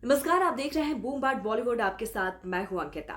नमस्कार, आप देख रहे हैं बूम बाट बॉलीवुड। आपके साथ मैं हूं अंकिता।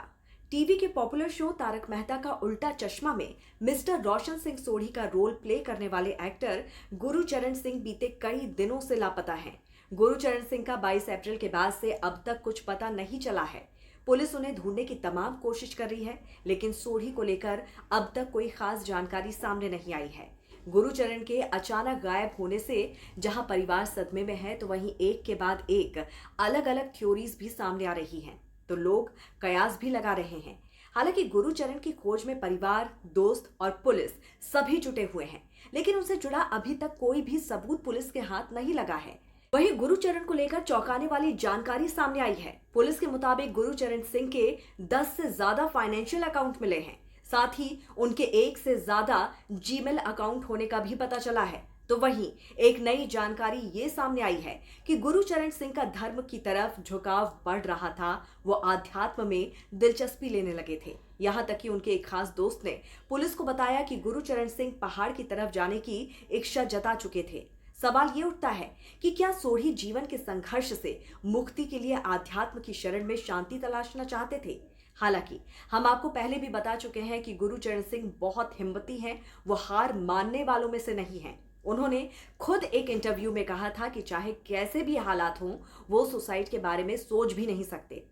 टीवी के पॉपुलर शो तारक मेहता का उल्टा चश्मा में मिस्टर रोशन सिंह सोढ़ी का रोल प्ले करने वाले एक्टर गुरुचरण सिंह बीते कई दिनों से लापता हैं। गुरुचरण सिंह का 22 अप्रैल के बाद से अब तक कुछ पता नहीं चला है। पुलिस उन्हें ढूंढने की तमाम कोशिश कर रही है, लेकिन सोढ़ी को लेकर अब तक कोई खास जानकारी सामने नहीं आई है। गुरुचरण के अचानक गायब होने से जहां परिवार सदमे में है, तो वहीं एक के बाद एक अलग अलग थ्योरीज भी सामने आ रही हैं। तो लोग कयास भी लगा रहे हैं। हालांकि गुरुचरण की खोज में परिवार, दोस्त और पुलिस सभी जुटे हुए हैं, लेकिन उनसे जुड़ा अभी तक कोई भी सबूत पुलिस के हाथ नहीं लगा है। वहीं गुरुचरण को लेकर चौंकाने वाली जानकारी सामने आई है। पुलिस के मुताबिक गुरुचरण सिंह के 10 से ज्यादा फाइनेंशियल अकाउंट मिले हैं। साथ ही उनके 1 से ज्यादा जीमेल अकाउंट होने का भी पता चला है। तो वहीं एक नई जानकारी ये सामने आई है कि गुरुचरण सिंह का धर्म की तरफ झुकाव बढ़ रहा था। वो आध्यात्म में दिलचस्पी लेने लगे थे। यहां तक कि उनके एक खास दोस्त ने पुलिस को बताया कि गुरुचरण सिंह पहाड़ की तरफ जाने की इच्छा जता चुके थे। सवाल ये उठता है कि क्या सोढ़ी जीवन के संघर्ष से मुक्ति के लिए आध्यात्म की शरण में शांति तलाशना चाहते थे। हालांकि हम आपको पहले भी बता चुके हैं कि गुरुचरण सिंह बहुत हिम्मती हैं। वो हार मानने वालों में से नहीं हैं। उन्होंने खुद एक इंटरव्यू में कहा था कि चाहे कैसे भी हालात हों, वो सुसाइड के बारे में सोच भी नहीं सकते।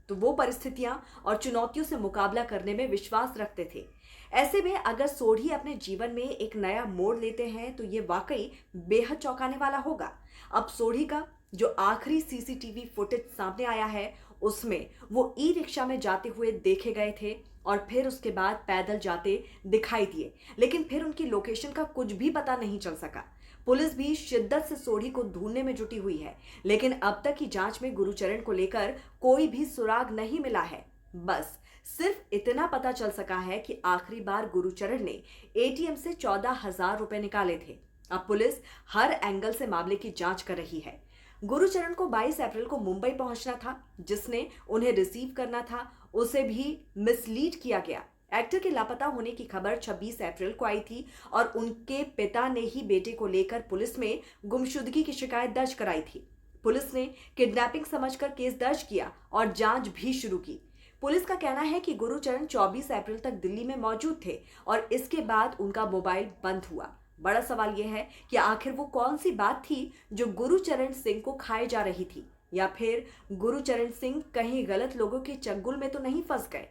तो वो परिस्थितियां और चुनौतियों से मुकाबला करने में विश्वास रखते थे। ऐसे में अगर सोढ़ी अपने जीवन में एक नया मोड़ लेते हैं, तो ये वाकई बेहद चौंकाने वाला होगा। अब सोढ़ी का जो आखिरी सीसीटीवी फुटेज सामने आया है, उसमें वो ई रिक्शा में जाते हुए देखे गए थे और फिर उसके बाद पैदल जाते दिखाई दिए, लेकिन फिर उनकी लोकेशन का कुछ भी पता नहीं चल सका। पुलिस भी शिद्दत से सोढ़ी को ढूंढने में जुटी हुई है, लेकिन अब तक की जांच में गुरुचरण को लेकर कोई भी सुराग नहीं मिला है। बस सिर्फ इतना पता चल सका है कि आखिरी बार गुरुचरण ने एटीएम से 14,000 रुपए निकाले थे। अब पुलिस हर एंगल से मामले की जांच कर रही है। गुरुचरण को 22 अप्रैल को मुंबई पहुंचना था। जिसने उन्हें रिसीव करना था, उसे भी मिसलीड किया गया। एक्टर के लापता होने की खबर 26 अप्रैल को आई थी और उनके पिता ने ही बेटे को लेकर पुलिस में गुमशुदगी की शिकायत दर्ज कराई थी। पुलिस ने किडनैपिंग समझकर केस दर्ज किया और जांच भी शुरू की। पुलिस का कहना है कि गुरुचरण 24 अप्रैल तक दिल्ली में मौजूद थे और इसके बाद उनका मोबाइल बंद हुआ। बड़ा सवाल यह है कि आखिर वो कौन सी बात थी जो गुरुचरण सिंह को खाए जा रही थी, या फिर गुरुचरण सिंह कहीं गलत लोगों के चंगुल में तो नहीं फंस गए।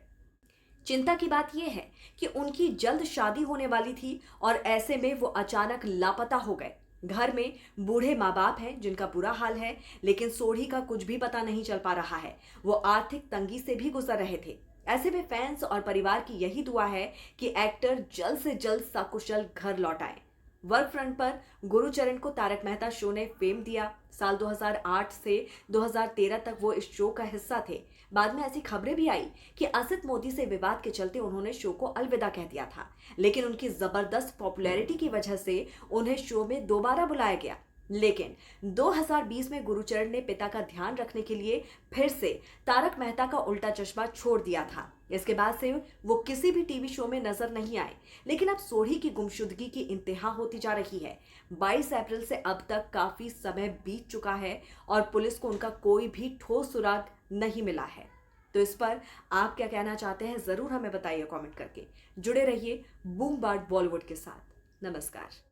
चिंता की बात यह है कि उनकी जल्द शादी होने वाली थी और ऐसे में वो अचानक लापता हो गए। घर में बूढ़े माँ बाप हैं जिनका बुरा हाल है, लेकिन सोढ़ी का कुछ भी पता नहीं चल पा रहा है। वो आर्थिक तंगी से भी गुजर रहे थे। ऐसे में फैंस और परिवार की यही दुआ है कि एक्टर जल्द से जल्द सकुशल घर लौट आए। वर्क फ्रंट पर गुरुचरण को तारक मेहता शो ने फेम दिया। साल 2008 से 2013 तक वो इस शो का हिस्सा थे। बाद में ऐसी खबरें भी आई कि असित मोदी से विवाद के चलते उन्होंने शो को अलविदा कह दिया था, लेकिन उनकी जबरदस्त पॉपुलैरिटी की वजह से उन्हें शो में दोबारा बुलाया गया। लेकिन 2020 में गुरुचरण ने पिता का ध्यान रखने के लिए फिर से तारक मेहता का उल्टा चश्मा छोड़ दिया था। इसके बाद से वो किसी भी टीवी शो में नजर नहीं आए। लेकिन अब सोढ़ी की गुमशुदगी की इंतहा होती जा रही है। 22 अप्रैल से अब तक काफी समय बीत चुका है और पुलिस को उनका कोई भी ठोस सुराग नहीं मिला है। तो इस पर आप क्या कहना चाहते हैं, जरूर हमें बताइए कमेंट करके। जुड़े रहिए बूम बाट बॉलीवुड के साथ। नमस्कार।